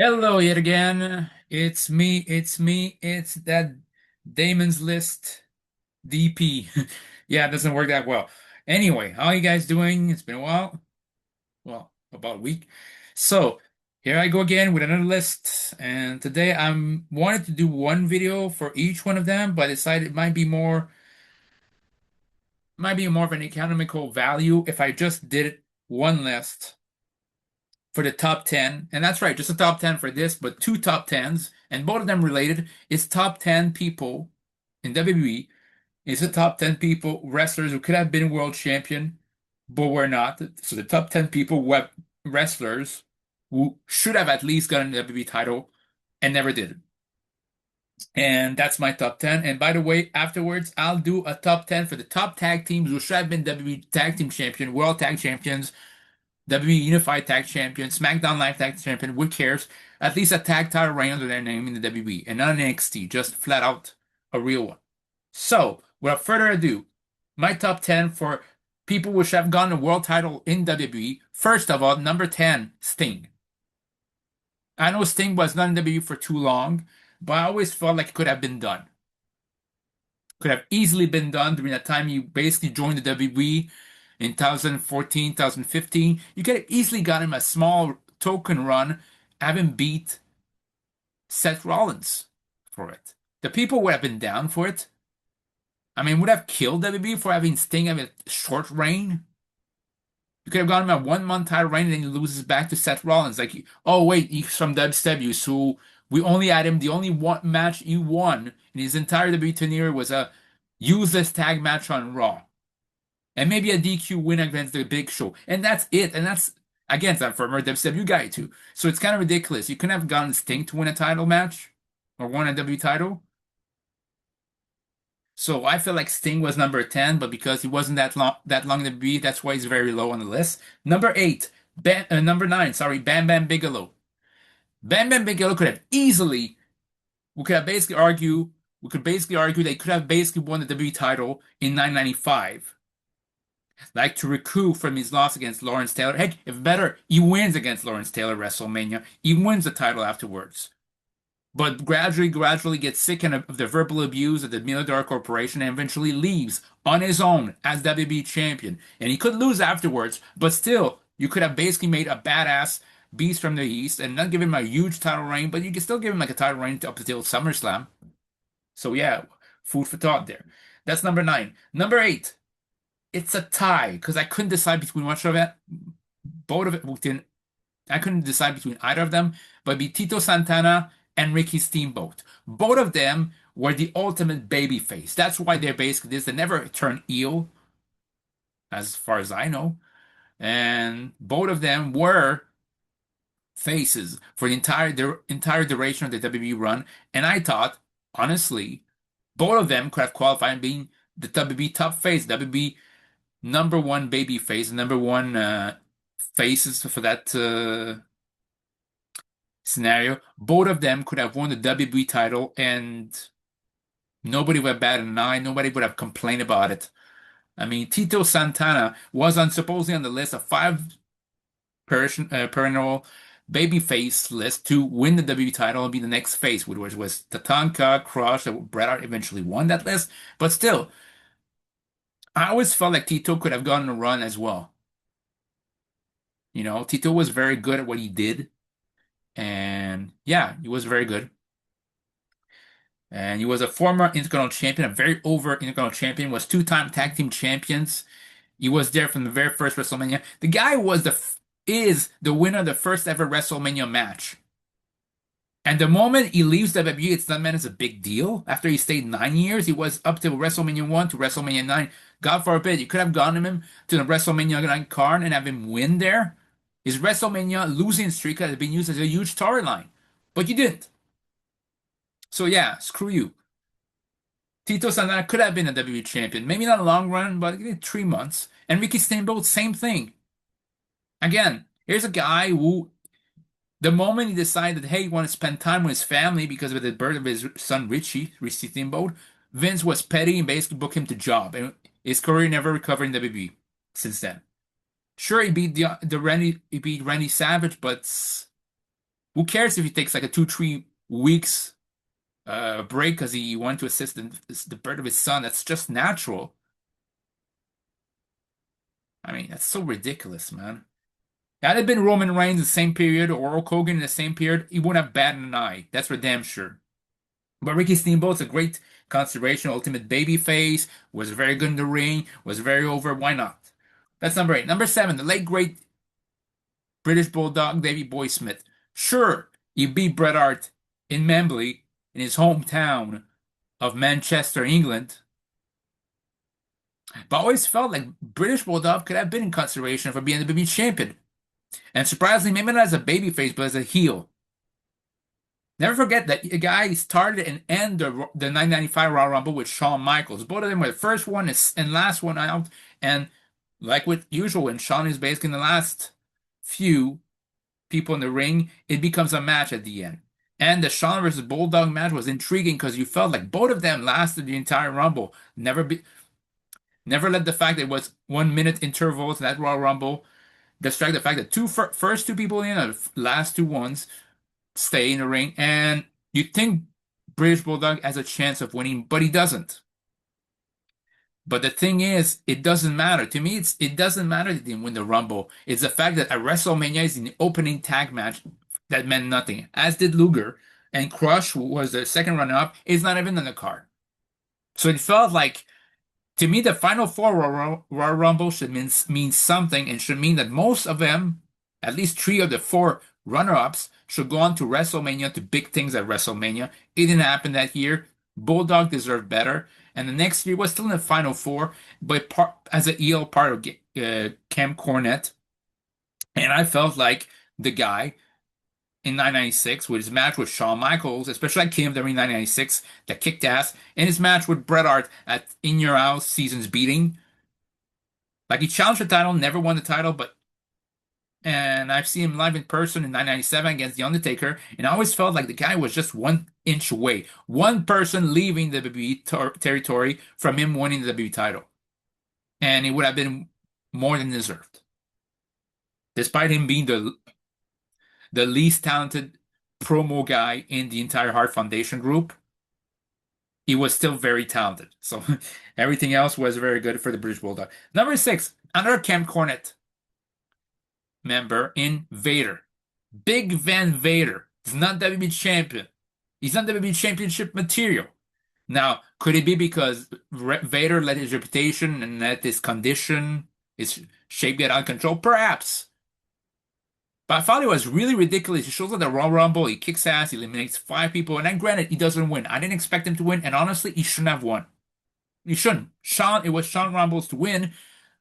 Hello yet again. It's that Damon's List DP. Yeah, it doesn't work that well. Anyway, how are you guys doing? It's been a while. Well, about a week. So here I go again with another list. And today I'm wanted to do one video for each one of them, but I decided it might be more of an economical value if I just did one list for the top 10. And that's right, just a top 10 for this, but two top 10s, and both of them related. It's top 10 people in WWE. It's the top 10 people, wrestlers who could have been world champion, but were not. So the top 10 people, wrestlers who should have at least gotten the WWE title and never did. And that's my top 10. And by the way, afterwards, I'll do a top 10 for the top tag teams who should have been WWE Tag Team Champion, World Tag Champions, WWE Unified Tag Champion, SmackDown Live Tag Champion, who cares? At least a tag title reign under their name in the WWE and not an NXT, just flat out a real one. So, without further ado, my top 10 for people who should have gotten a world title in WWE. First of all, number 10, Sting. I know Sting was not in WWE for too long, but I always felt like it could have been done. Could have easily been done during that time you basically joined the WWE in 2014, 2015. You could have easily got him a small token run, have him beat Seth Rollins for it. The people would have been down for it. I mean, would have killed WWE for having Sting have a short reign. You could have gotten him a 1 month title reign and then he loses back to Seth Rollins. Like, oh wait, he's from WCW, so we only had him. The only one match he won in his entire WWE tenure was a useless tag match on Raw, and maybe a DQ win against the Big Show, and that's it. And that's against that former WCW guy too. So it's kind of ridiculous. You couldn't have gotten Sting to win a title match or won a W title. So I feel like Sting was number 10, but because he wasn't that long in the WWE, that's why he's very low on the list. Number 8, number 9, sorry, Bam Bam Bigelow. Bam Bam Bigelow could have easily, we could have basically argue, we could basically argue they could have basically won the WWE title in 1995. Like to recoup from his loss against Lawrence Taylor. Heck, if better, he wins against Lawrence Taylor at WrestleMania. He wins the title afterwards. But gradually gets sick of the verbal abuse of the Military Corporation and eventually leaves on his own as WWE champion. And he could lose afterwards, but still, you could have basically made a badass beast from the East and not give him a huge title reign, but you can still give him like a title reign up until SummerSlam. So yeah, food for thought there. That's number 9. Number 8, it's a tie because I couldn't decide between which of it. Both of it within I couldn't decide between either of them, but it'd be Tito Santana and Ricky Steamboat. Both of them were the ultimate baby face. That's why they're basically this. They never turned heel, as far as I know. And both of them were faces for the entire duration of the WWE run. And I thought, honestly, both of them could have qualified in being the WWE top face, WWE number one baby face, number one faces for that scenario. Both of them could have won the WWE title, and nobody would have batted an eye. Nobody would have complained about it. I mean, Tito Santana was supposedly on the list of five perennial babyface list to win the WWE title and be the next face, which was Tatanka, Crush, and Bret Hart eventually won that list. But still, I always felt like Tito could have gotten a run as well. You know, Tito was very good at what he did, and yeah, he was very good. And he was a former Intercontinental Champion, a very over Intercontinental Champion, was two-time Tag Team Champions. He was there from the very first WrestleMania. The guy is the winner of the first ever WrestleMania match. And the moment he leaves WWE, it's not meant as a big deal. After he stayed 9 years, he was up to WrestleMania 1 to WrestleMania 9. God forbid, you could have gotten him to the WrestleMania 9 card and have him win there. His WrestleMania losing streak had been used as a huge storyline. But you didn't. So yeah, screw you. Tito Santana could have been a WWE champion. Maybe not a long run, but 3 months. And Ricky Steamboat, same thing. Again, here's a guy who, the moment he decided, hey, he wanted to spend time with his family because of the birth of his son Richie Steamboat, Vince was petty and basically booked him to job. And his career never recovered in WWE since then. Sure, he beat Randy Savage, but Who cares if he takes like a 2, 3 weeks break because he wanted to assist the birth of his son? That's just natural. I mean, that's so ridiculous, man. Had it been Roman Reigns in the same period or Hulk Hogan in the same period, he wouldn't have batted an eye. That's for damn sure. But Ricky Steamboat's a great consideration. Ultimate babyface, was very good in the ring, was very over. Why not? That's number 8. Number 7, the late great British Bulldog Davey Boy Smith. Sure, he beat Bret Hart in Wembley in his hometown of Manchester, England. But I always felt like British Bulldog could have been in consideration for being the WWE champion. And surprisingly, maybe not as a babyface, but as a heel. Never forget that the guy started and ended the 1995 Royal Rumble with Shawn Michaels. Both of them were the first one and last one out. And like with usual, when Shawn is basically in the last few people in the ring, it becomes a match at the end. And the Shawn versus Bulldog match was intriguing because you felt like both of them lasted the entire Rumble. Never let the fact that it was 1 minute intervals in that Royal Rumble distract the fact that first two people in and the last two ones stay in the ring, and you think British Bulldog has a chance of winning, but he doesn't. But the thing is, it doesn't matter. To me, it doesn't matter that he didn't win the Rumble. It's the fact that at WrestleMania is in the opening tag match that meant nothing. As did Luger, and Crush, who was the second runner-up, is not even on the card. So it felt like, to me, the final four Royal Rumble should mean something, and should mean that most of them, at least 3 of the 4 runner-ups, should go on to WrestleMania, to big things at WrestleMania. It didn't happen that year. Bulldog deserved better. And the next year was still in the final 4, but as a heel part of Camp Cornette. And I felt like the guy in 1996 with his match with Shawn Michaels, especially at King of the Ring 1996, that kicked ass, and his match with Bret Hart at In Your House Seasons Beating. Like, he challenged the title, never won the title, and I've seen him live in person in 1997 against The Undertaker, and I always felt like the guy was just 1 inch away. One person leaving the WWE territory from him winning the WWE title. And it would have been more than deserved. Despite him being the least talented promo guy in the entire Hart Foundation group, he was still very talented. So everything else was very good for the British Bulldog. Number 6, another Camp Cornette member in Vader. Big Van Vader. He's not WWE champion. He's not WWE championship material. Now, could it be because Vader let his reputation and let his condition, his shape get out of control? Perhaps. But I thought it was really ridiculous. He shows up at the Royal Rumble, he kicks ass, he eliminates 5 people, and then granted, he doesn't win. I didn't expect him to win, and honestly, he shouldn't have won. He shouldn't. It was Shawn Rumbles to win,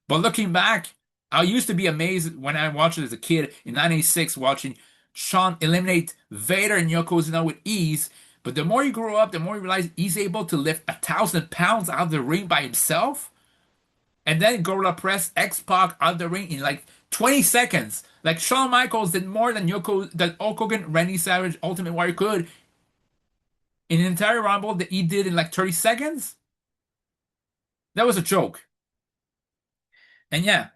but looking back, I used to be amazed when I watched it as a kid in 1986, watching Shawn eliminate Vader and Yokozuna with ease. But the more you grow up, the more you realize he's able to lift 1,000 pounds out of the ring by himself. And then Gorilla Press X-Pac out of the ring in like 20 seconds. Like, Shawn Michaels did more than Hulk Hogan, Randy Savage, Ultimate Warrior could in an entire Rumble that he did in like 30 seconds. That was a joke. And yeah,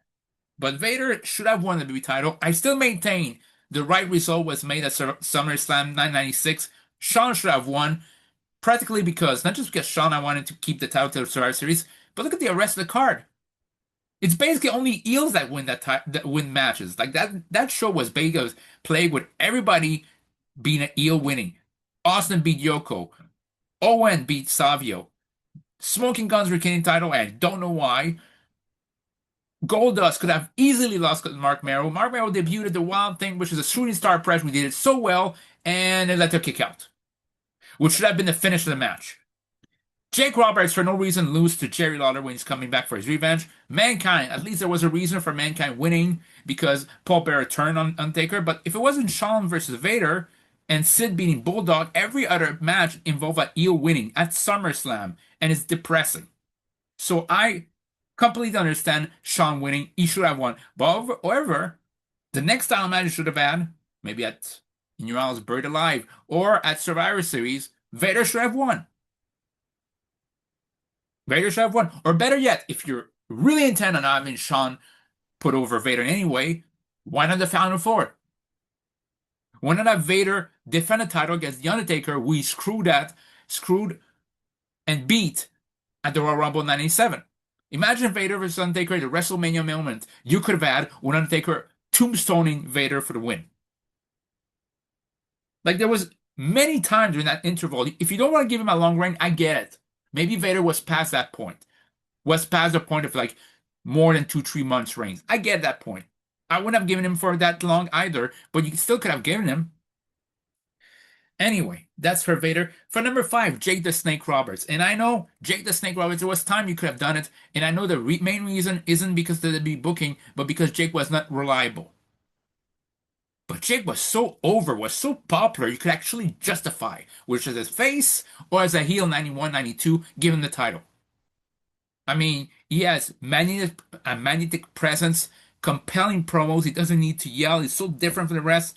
but Vader should have won the WWE title. I still maintain the right result was made at SummerSlam 996. Shawn should have won, practically because, not just because Shawn I wanted to keep the title to the Survivor Series, but look at the rest of the card. It's basically only heels that win that win matches. Like, that show was basically plagued with everybody being an heel winning. Austin beat Yoko. Owen beat Savio. Smoking Guns retaining title, and I don't know why. Goldust could have easily lost to Mark Merrow. Mark Merrow debuted the Wild Thing, which is a shooting star press. We did it so well, and they let her kick out, which should have been the finish of the match. Jake Roberts, for no reason, lose to Jerry Lawler when he's coming back for his revenge. Mankind, at least there was a reason for Mankind winning because Paul Bearer turned on Undertaker. But if it wasn't Shawn versus Vader and Sid beating Bulldog, every other match involved a heel winning at SummerSlam, and it's depressing. So I completely understand Shawn winning. He should have won. But however, the next title match he should have had, maybe at In Your House Buried Alive or at Survivor Series, Vader should have won. Vader should have won. Or better yet, if you're really intent on having Shawn put over Vader anyway, why not the Final Four? Why not have Vader defend the title against The Undertaker, who he screwed and beat at the Royal Rumble 97? Imagine Vader versus Undertaker at the WrestleMania moment. You could have had with Undertaker tombstoning Vader for the win. Like there was many times during that interval. If you don't want to give him a long reign, I get it. Maybe Vader was past that point. Was past the point of like more than 2, 3 months reigns. I get that point. I wouldn't have given him for that long either, but you still could have given him. Anyway, that's for Vader. For number 5, Jake the Snake Roberts. And I know Jake the Snake Roberts, there was time you could have done it. And I know the main reason isn't because of the booking, but because Jake was not reliable. But Jake was so over, was so popular, you could actually justify, which is his face or as a heel 91, 92, give him the title. I mean, he has a magnetic presence, compelling promos. He doesn't need to yell. He's so different from the rest.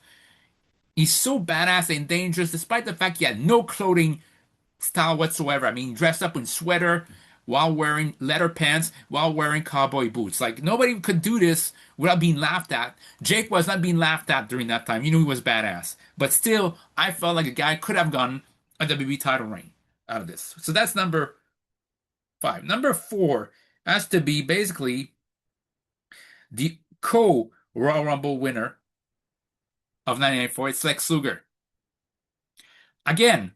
He's so badass and dangerous, despite the fact he had no clothing style whatsoever. I mean, dressed up in sweater while wearing leather pants, while wearing cowboy boots. Like, nobody could do this without being laughed at. Jake was not being laughed at during that time. You knew he was badass. But still, I felt like a guy could have gotten a WWE title reign out of this. So that's number 5. Number 4 has to be basically the co-Royal Rumble winner of 1994. It's Lex Luger. Again,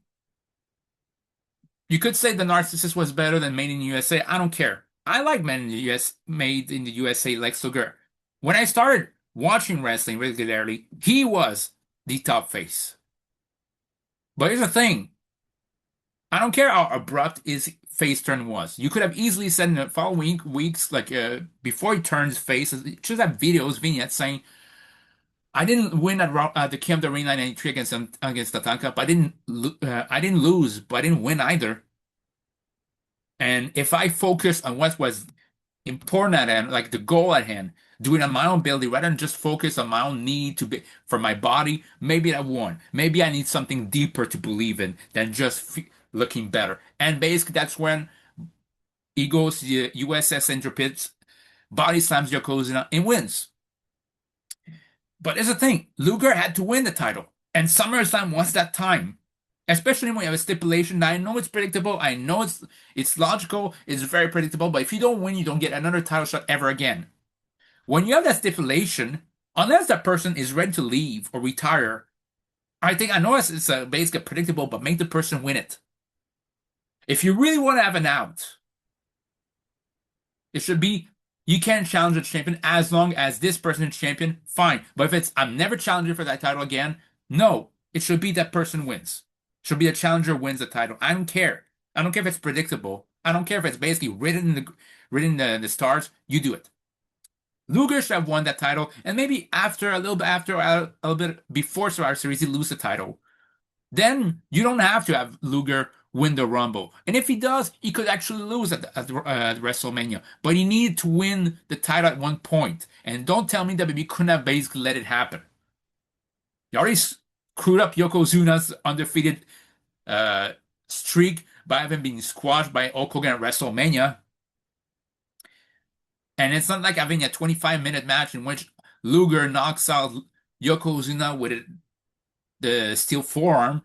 you could say the Narcissist was better than Made in the USA. I don't care. I like Made in the USA Lex Luger. When I started watching wrestling regularly, he was the top face. But here's the thing. I don't care how abrupt his face turn was. You could have easily said in the following weeks, like before he turns face, just have vignettes saying, I didn't win at the King of the Ring 1993 against Tatanka, but I didn't lose, but I didn't win either. And if I focus on what was important at hand, like the goal at hand, doing on my own ability rather than just focus on my own need to be for my body, maybe I won. Maybe I need something deeper to believe in than just looking better. And basically, that's when he goes to the USS Intrepid, body slams Yokozuna and wins. But here's the thing, Luger had to win the title, and SummerSlam was that time. Especially when you have a stipulation. I know it's predictable. I know it's logical. It's very predictable. But if you don't win, you don't get another title shot ever again. When you have that stipulation, unless that person is ready to leave or retire, I know it's basically predictable, but make the person win it. If you really want to have an out, it should be you can challenge the champion as long as this person is champion. Fine. But if it's I'm never challenging for that title again, no, it should be that person wins. Should be the challenger wins the title. I don't care. I don't care if it's predictable. I don't care if it's basically written in the stars. You do it. Luger should have won that title, and maybe a little bit before Survivor Series, he lose the title. Then you don't have to have Luger win the Rumble. And if he does, he could actually lose at WrestleMania. But he needed to win the title at one point. And don't tell me that WWE couldn't have basically let it happen. You already screwed up Yokozuna's undefeated streak by having been squashed by Hulk Hogan at WrestleMania. And it's not like having a 25-minute match in which Luger knocks out Yokozuna with the steel forearm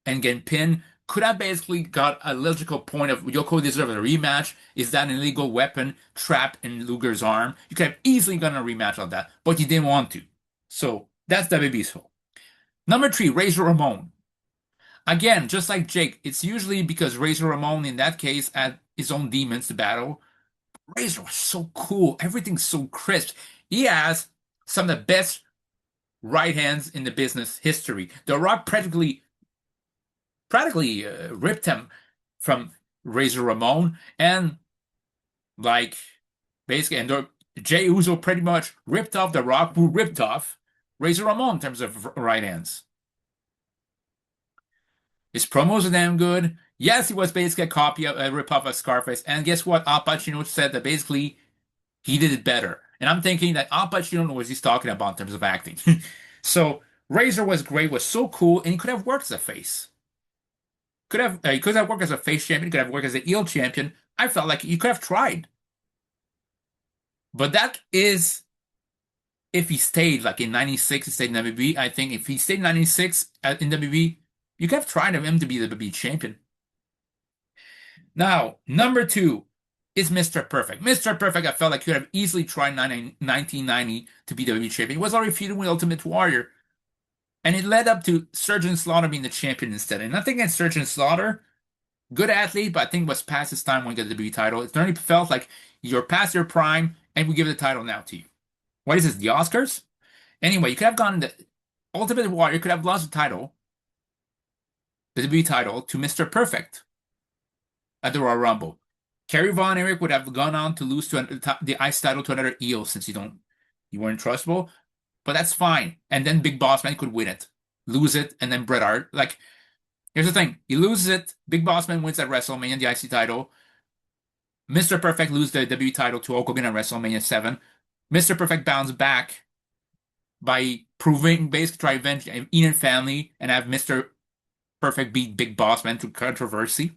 and getting pinned. Could have basically got a logical point of Yoko deserves a rematch. Is that an illegal weapon trapped in Luger's arm? You could have easily gotten a rematch of that, but you didn't want to. So that's WWE's fault. Number 3, Razor Ramon. Again, just like Jake, it's usually because Razor Ramon, in that case, had his own demons to battle. Razor was so cool. Everything's so crisp. He has some of the best right hands in the business history. The Rock practically ripped him from Razor Ramon, and like basically, and Jey Uso pretty much ripped off The Rock, who ripped off Razor Ramon in terms of right hands. His promos are damn good. Yes, he was basically a rip-off of Scarface. And guess what? Al Pacino said that basically he did it better. And I'm thinking that Al Pacino knows what he's talking about in terms of acting. So Razor was great, was so cool, and he could have worked as a face. He could have worked as a face champion, could have worked as a heel champion. I felt like he could have tried. But that is if he stayed like in 96, he stayed in WB. I think if he stayed in 96 in WB, you could have tried him to be the WB champion. Now, number two is Mr. Perfect. Mr. Perfect, I felt like could have easily tried 1990 to be the WWE champion. He was already feuding with Ultimate Warrior. And it led up to Surgeon Slaughter being the champion instead. And nothing against Surgeon Slaughter. Good athlete, but I think it was past his time when he got the WWE title. It certainly felt like you're past your prime, and we give the title now to you. What is this, the Oscars? Anyway, you could have gone the Ultimate Warrior could have lost the title, the WWE title, to Mr. Perfect at the Royal Rumble. Kerry Von Erich would have gone on to lose to the Ice title to another eel since you weren't trustable, but that's fine. And then Big Boss Man could win it, lose it, and then Bret Hart. Like, here's the thing: he loses it. Big Boss Man wins at WrestleMania the IC title. Mr. Perfect loses the WWE title to Hulk Hogan at WrestleMania 7. Mr. Perfect bounced back by proving basically try to avenge Eaton family and have Mr. Perfect beat Big Boss Man through controversy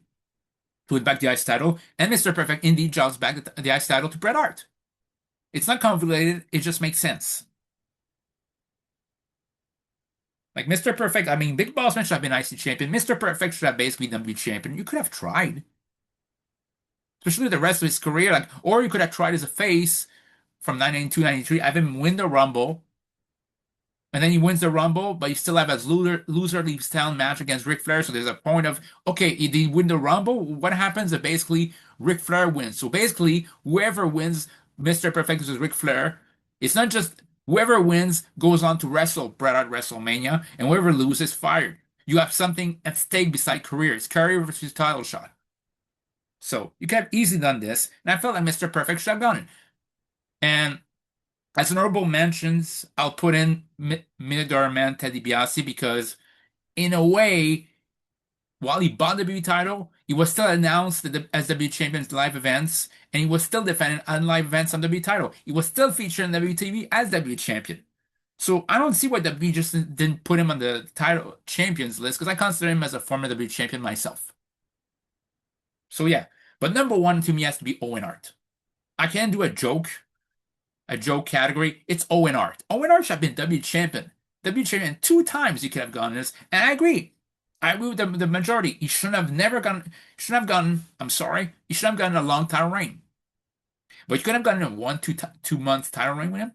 to win back the IC title, and Mr. Perfect indeed jobs back the IC title to Bret Hart. It's not convoluted, it just makes sense. Like Mr. Perfect, I mean, Big Boss Man should have been IC champion. Mr. Perfect should have basically been WWE champion. You could have tried. Especially the rest of his career. Like, or you could have tried as a face from 1992, 93, have him win the Rumble. And then he wins the Rumble, but you still have his loser leaves town match against Ric Flair. So there's a point of, okay, did he win the Rumble? What happens if basically Ric Flair wins? So basically, whoever wins Mr. Perfect versus Ric Flair, it's not just whoever wins goes on to wrestle Bret Hart WrestleMania, and whoever loses fired. You have something at stake beside careers, career versus title shot. So you could have easily done this, and I felt like Mr. Perfect should have done it. And as honorable mentions, I'll put in Minador Man Teddy DiBiase because, in a way, while he bought the WWE title, he was still announced as WWE champion at live events, and he was still defending on live events on the WWE title. He was still featured on WTV as WWE champion. So I don't see why WWE just didn't put him on the title champions list because I consider him as a former WWE champion myself. So yeah, but number one to me has to be Owen Hart. I can't do a joke category. It's Owen Hart. Owen Hart should have been W champion. W champion two times he could have gone this. And I agree. I agree with the majority. He shouldn't have never gone, shouldn't have gotten, I'm sorry, he should have gotten a long title reign. But you could have gotten a 2 month title reign with him.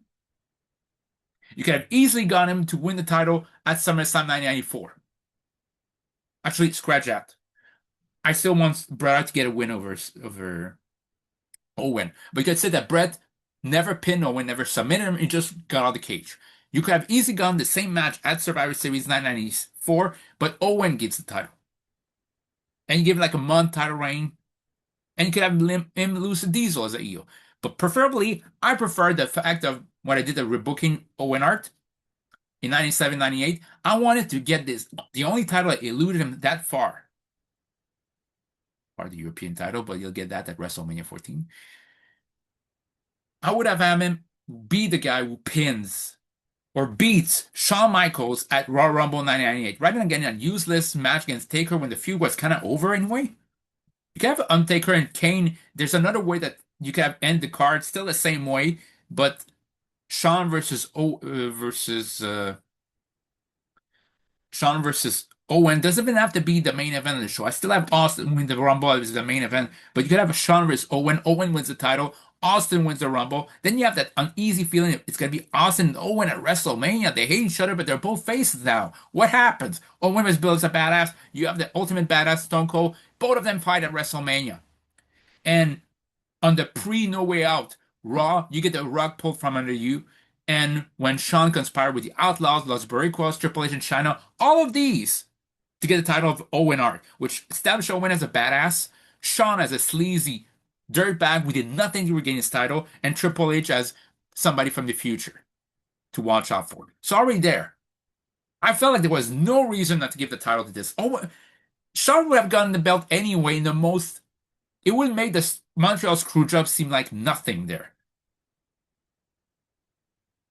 You could have easily gotten him to win the title at SummerSlam 1994. Actually, scratch that. I still want Bret to get a win over Owen. But you could say that Bret never pinned Owen, never submitted him, he just got out of the cage. You could have easily gotten the same match at Survivor Series 1994, but Owen gets the title. And you give it like a month title reign, and you could have him lose to Diesel as a heel. But preferably, I prefer the fact of what I did of rebooking Owen Hart in 97, 98. I wanted to get this, the only title that eluded him that far. Or the European title, but you'll get that at WrestleMania 14. I would have had him be the guy who pins or beats Shawn Michaels at Royal Rumble 1998, rather than getting a useless match against Taker when the feud was kind of over anyway. You can have Undertaker and Kane. There's another way that you can have end the card, still the same way, but Shawn versus Shawn versus Owen doesn't even have to be the main event of the show. I still have Austin win the Rumble as the main event, but you could have a Shawn versus Owen. Owen wins the title. Austin wins the Rumble. Then you have that uneasy feeling it's going to be Austin and Owen at WrestleMania. They hate each other, but they're both faces now. What happens? Owen is built as a badass. You have the ultimate badass Stone Cold. Both of them fight at WrestleMania. And on the pre-No Way Out Raw, you get the rug pulled from under you. And when Shawn conspired with the Outlaws, Los Barriquas, Triple H, and China, all of these to get the title of Owen Hart, which established Owen as a badass, Shawn as a sleazy dirtbag who did nothing to regain his title, and Triple H as somebody from the future to watch out for. So already there. I felt like there was no reason not to give the title to this. Shawn would have gotten the belt anyway in the most... It would make the Montreal Screwjob seem like nothing there.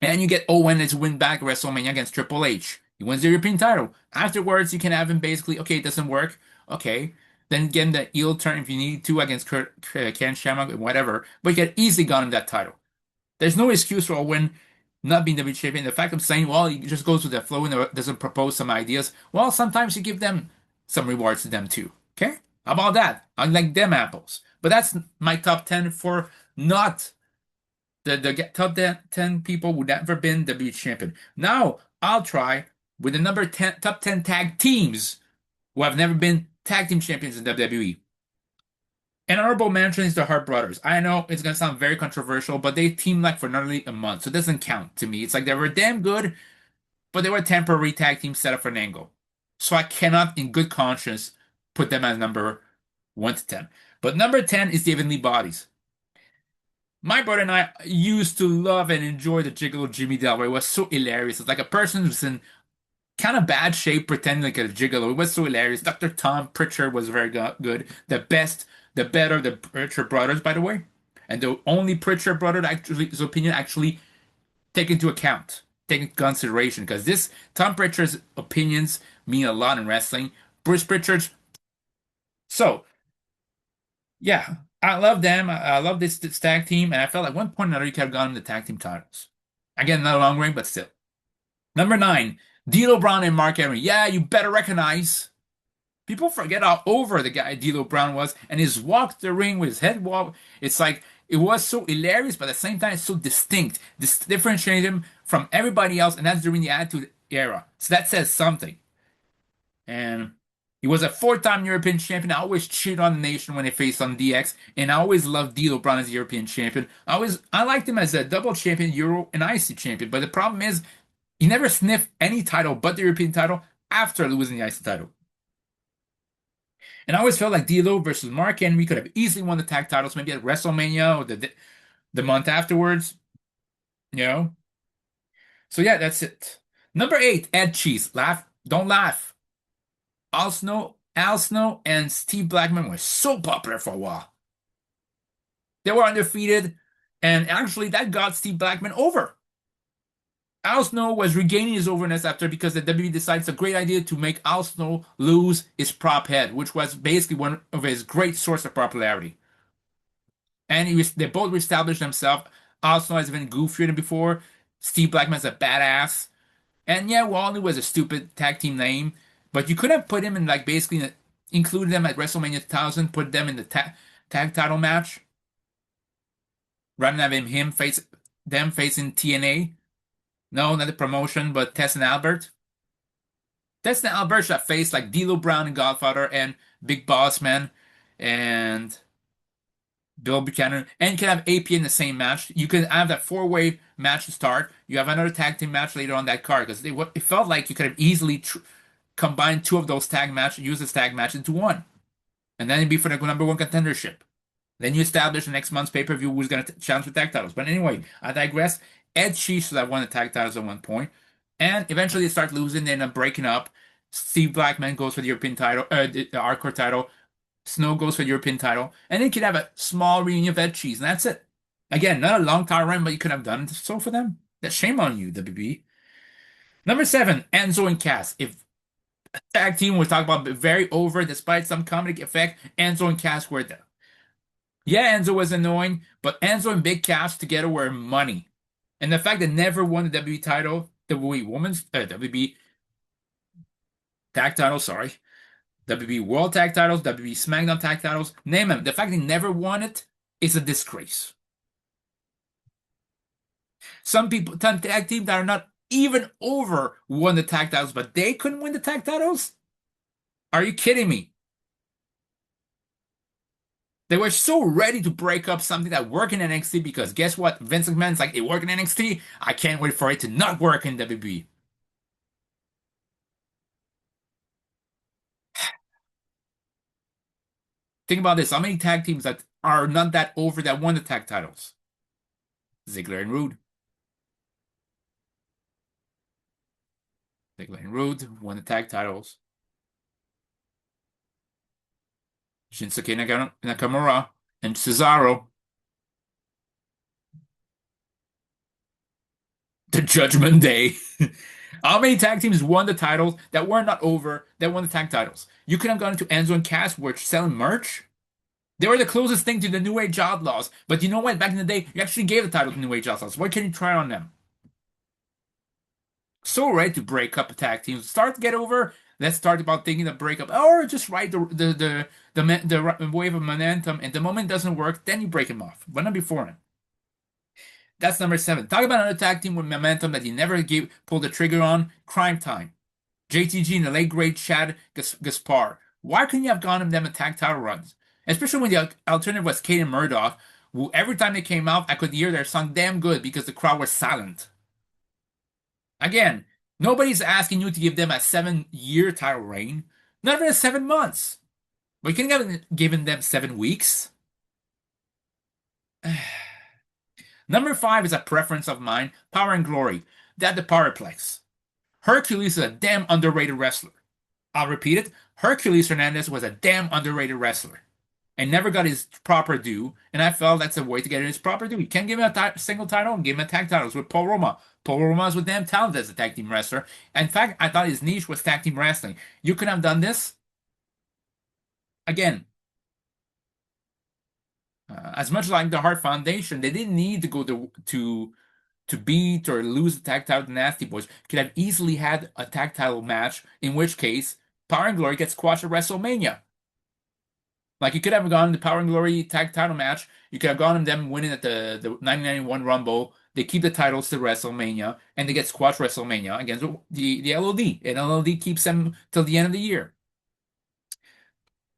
And you get Owen as win back WrestleMania against Triple H. He wins the European title. Afterwards, you can have him basically, okay, it doesn't work. Okay. Then get him the heel turn if you need to against Ken Shamrock, whatever. But you get easily gotten that title. There's no excuse for Owen not being WWE champion. The fact of saying, well, he just goes with the flow and doesn't propose some ideas. Well, sometimes you give them some rewards to them too. Okay? How about that? I like them apples. But that's my top 10 for not the top 10 people who never been WWE champion. Now, I'll try with the number 10, top 10 tag teams who have never been tag team champions in WWE. An honorable mention is the Hart brothers. I know it's gonna sound very controversial, but they teamed like for nearly a month, so it doesn't count to me. It's like they were damn good, but they were a temporary tag team set up for an angle. So I cannot, in good conscience, put them as number 1 to 10. But number 10 is the Evenly Bodies. My brother and I used to love and enjoy the Gigolo Jimmy Delaware. It was so hilarious. It's like a person who's in kind of bad shape pretending like a gigolo. It was so hilarious. Dr. Tom Pritchard was very good. The better, the Pritchard brothers, by the way. And the only Pritchard brother that actually, his opinion actually take into account, take into consideration, because this Tom Pritchard's opinions mean a lot in wrestling. Bruce Pritchard's. So, yeah, I love them. I love this tag team, and I felt like one point or another you could have gotten the tag team titles. Again, not a long reign, but still. Number 9, D'Lo Brown and Mark Henry. Yeah, you better recognize. People forget how over the guy D'Lo Brown was, and his walk to the ring with his head walk. It's like it was so hilarious, but at the same time, it's so distinct. This differentiated him from everybody else, and that's during the Attitude Era. So that says something. And he was a 4-time European champion. I always cheered on the nation when they faced on DX, and I always loved D'Lo Brown as a European champion. I liked him as a double champion, Euro and IC champion. But the problem is, he never sniffed any title but the European title after losing the IC title. And I always felt like D'Lo versus Mark Henry could have easily won the tag titles, maybe at WrestleMania or the month afterwards. You know. So yeah, that's it. Number 8, Ed Cheese. Laugh, don't laugh. Al Snow, and Steve Blackman were so popular for a while. They were undefeated, and actually that got Steve Blackman over. Al Snow was regaining his overness after because the WWE decided it's a great idea to make Al Snow lose his prop head, which was basically one of his great source of popularity. And they both reestablished themselves. Al Snow has been goofier than before. Steve Blackman's a badass. And yeah, Wally was a stupid tag team name, but you could have put him in like basically included them at WrestleMania 2000, put them in the tag title match, rather than having them facing TNA. No, not the promotion, but Tess and Albert. Tess and Albert should have faced like D'Lo Brown and Godfather and Big Boss Man and Bill Buchanan. And you can have AP in the same match. You can have that four-way match to start. You have another tag team match later on that card because it felt like you could have easily combined two of those tag matches, use this tag match into one. And then it'd be for the number 1 contendership. Then you establish the next month's pay-per-view who's going to challenge for tag titles. But anyway, I digress. Ed Sheesh should have won the tag titles at one point. And eventually they start losing, they end up breaking up. Steve Blackman goes for the European title, the Hardcore title. Snow goes for the European title. And then you could have a small reunion of Ed Cheese, and that's it. Again, not a long title run, but you could have done so for them. That's shame on you, WB. Number 7, Enzo and Cass. If tag team we're talking about very over, despite some comedic effect, Enzo and Cass were there. Yeah, Enzo was annoying, but Enzo and Big Cass together were money. And the fact they never won the WWE title, WB tag title, sorry, WB World Tag titles, WB SmackDown tag titles, name them. The fact they never won it is a disgrace. Some people, some tag teams that are not even over won the tag titles, but they couldn't win the tag titles? Are you kidding me? They were so ready to break up something that worked in NXT because guess what? Vince McMahon's like, it worked in NXT. I can't wait for it to not work in WWE. Think about this. How many tag teams that are not that over that won the tag titles? Ziggler and Rude. Ziggler and Rude won the tag titles. Shinsuke Nakamura and Cesaro. The Judgment Day. How many tag teams won the titles that were not over that won the tag titles? You could have gone into Enzo and Cass, which selling merch. They were the closest thing to the New Age Outlaws. But you know what? Back in the day, you actually gave the title to New Age Outlaws. Why can't you try it on them? So ready to break up tag teams. Start to get over. Let's start about thinking of breakup, or just ride the wave of momentum. And the moment doesn't work, then you break him off, but not beforehand. That's number seven. Talk about another tag team with momentum that you never pulled the trigger on. Crime Time. JTG and the late great Chad Gaspar. Why couldn't you have gone them attack title runs? Especially when the alternative was Kate and Murdoch, who every time they came out, I could hear their song damn good because the crowd was silent. Again, nobody's asking you to give them a 7 year title reign, not even 7 months. But you can have given them 7 weeks. Number five is a preference of mine, Power and Glory. That the Powerplex. Hercules is a damn underrated wrestler. I'll repeat it. Hercules Hernandez was a damn underrated wrestler and never got his proper due. And I felt that's a way to get his proper due. You can't give him a single title and give him a tag titles with Paul Roma. Paul Roma is with damn talented as a tag team wrestler. In fact, I thought his niche was tag team wrestling. You could have done this again. As much like the Hart Foundation, they didn't need to go to beat or lose the tag title to Nasty Boys. Could have easily had a tag title match, in which case Power and Glory gets squashed at WrestleMania. Like you could have gone the Power and Glory tag title match. You could have gone them winning at the 1991 Rumble. They keep the titles to WrestleMania, and they get squashed WrestleMania against the LOD. And LOD keeps them till the end of the year.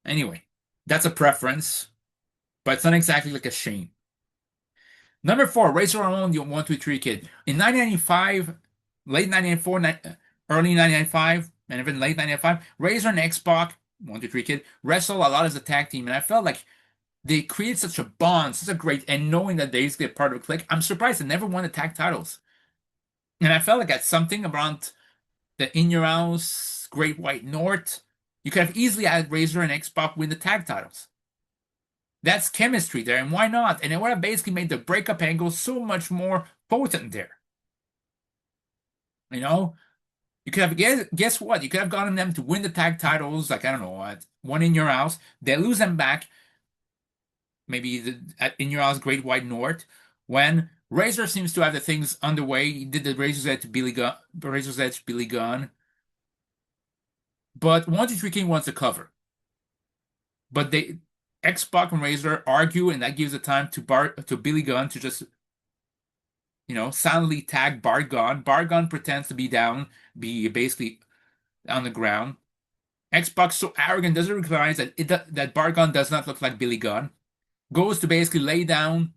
Anyway, that's a preference, but it's not exactly like a shame. Number four, Razor Ramon, the 123 kid. In 1995, late 1994, early 1995, and even late 1995, Razor and X-Pac, 123 kid, wrestled a lot as a tag team. And I felt like they created such a bond, such a great, and knowing that they used to get part of a clique, I'm surprised they never won the tag titles. And I felt like that's something around the In Your House, Great White North. You could have easily had Razor and X-Pac win the tag titles. That's chemistry there, and why not? And it would have basically made the breakup angle so much more potent there. You know, you could have guess what? You could have gotten them to win the tag titles, like I don't know what, one In Your House. They lose them back, maybe In Your House, Great White North. When Razor seems to have the things underway, he did the Razor's Edge Billy Gunn, Razor's Edge Billy Gunn. But 123 King wants to cover. But they X-Pac and Razor argue, and that gives the time to Billy Gunn to just silently tag Bart Gunn. Bart Gunn pretends to be down, be basically on the ground. X-Pac so arrogant doesn't recognize that Bart Gunn does not look like Billy Gunn. Goes to basically lay down,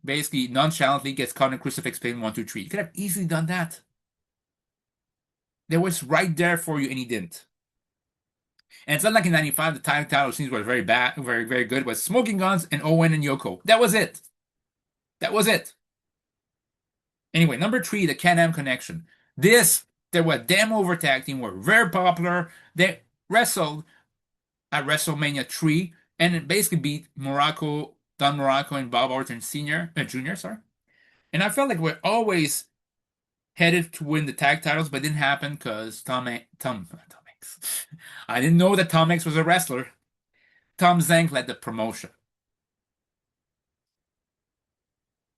basically nonchalantly gets caught in crucifix pin 1, 2, 3. You could have easily done that. That was right there for you, and he didn't. And it's not like in '95 the tag title scenes were very bad, very very good. It was Smoking Guns and Owen and Yoko. That was it. That was it. Anyway, number three, the Can-Am Connection. They were a damn over tag team, were very popular. They wrestled at WrestleMania 3 and it basically beat Don Morocco and Bob Orton Jr., sorry. And I felt like we're always headed to win the tag titles, but it didn't happen because Tom Hanks. I didn't know that Tom Hanks was a wrestler. Tom Zank led the promotion.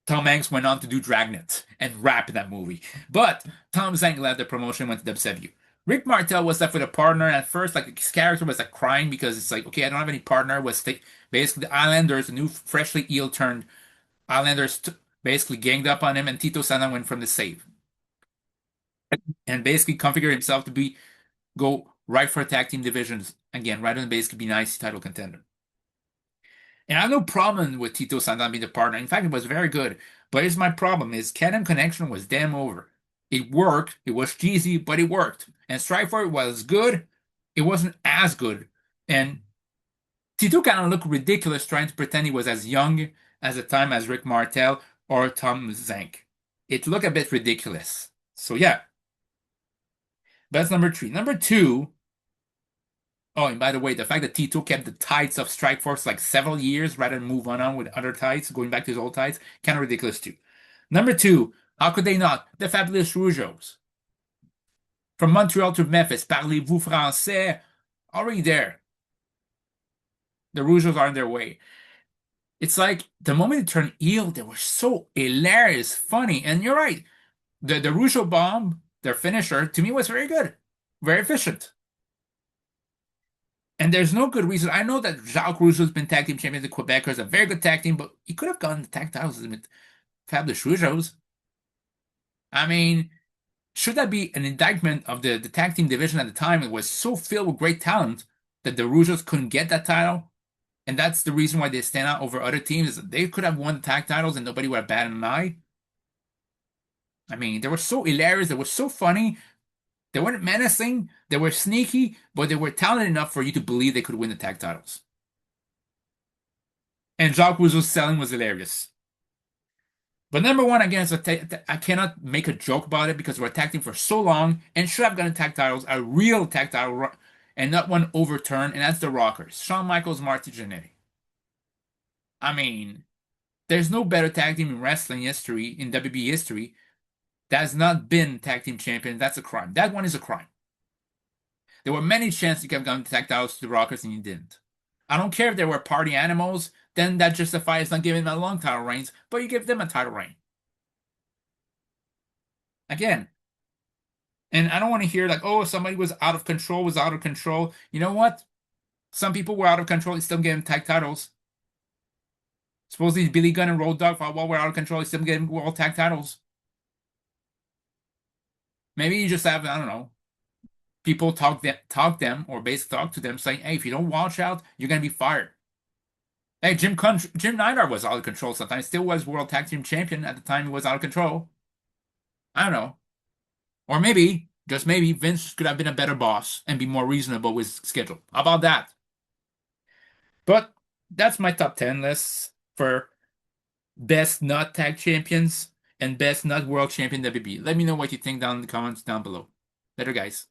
Tom Hanks went on to do Dragnet and rap in that movie. But Tom Zank left the promotion, went to WCW. Rick Martel was left with a partner. At first, like his character was like crying because it's like, okay, I don't have any partner. Basically the Islanders, the new freshly heel turned Islanders, basically ganged up on him, and Tito Santana went from the save and basically configured himself to go right for tag team divisions again, rather than basically be nice title contender. And I have no problem with Tito Santana being the partner. In fact, it was very good. But here's my problem: is Can-Am Connection was damn over. It worked. It was cheesy, but it worked. And Strikeforce was good. It wasn't as good. And Tito kind of looked ridiculous trying to pretend he was as young as the time as Rick Martel or Tom Zank. It looked a bit ridiculous. So yeah, that's number three. Number two. Oh, and by the way, the fact that Tito kept the tights of Strikeforce like several years rather than move on with other tights, going back to his old tights, kind of ridiculous too. Number two, how could they not? The Fabulous Rougeos. From Montreal to Memphis, parlez-vous français? Already there. The Rougeos are on their way. It's like the moment they turned heel, they were so hilarious, funny, and you're right. The Rougeau bomb, Their finisher, to me, was very good, very efficient. And there's no good reason. I know that Jacques Rougeau's been tag team champion. The Quebecers, a very good tag team, but he could have gotten the tag titles with Fabulous Rougeau's. I mean, should that be an indictment of the tag team division at the time? It was so filled with great talent that the Rougeaus couldn't get that title. And that's the reason why they stand out over other teams. Is that they could have won the tag titles and nobody would have batted an eye. I mean, they were so hilarious. They were so funny. They weren't menacing. They were sneaky, but they were talented enough for you to believe they could win the tag titles. And Jacques Rougeau's selling was hilarious. But number one, again, is I cannot make a joke about it because we're tag team for so long and should have gotten tag titles, a real tag title, and not one overturned, and that's the Rockers. Shawn Michaels, Marty Jannetty. I mean, there's no better tag team in wrestling history, in WB history, that has not been tag team champion. That's a crime. That one is a crime. There were many chances you could have gone tag titles to the Rockers and you didn't. I don't care if they were party animals, then that justifies not giving them a long title reigns, but you give them a title reign. Again, and I don't want to hear like, oh, somebody was out of control, was out of control. You know what? Some people were out of control, they still getting tag titles. Supposedly Billy Gunn and Road Dogg, while we're out of control, they still getting world tag titles. Maybe you just have, I don't know, people talk them or basically talk to them saying, hey, if you don't watch out, you're gonna be fired. Hey, Jim Neidhart was out of control sometimes. Still was world tag team champion at the time he was out of control. I don't know. Or maybe, just maybe, Vince could have been a better boss and be more reasonable with his schedule. How about that? But that's my top 10 list for best not tag champions and best not world champion WB. Let me know what you think down in the comments down below. Later, guys.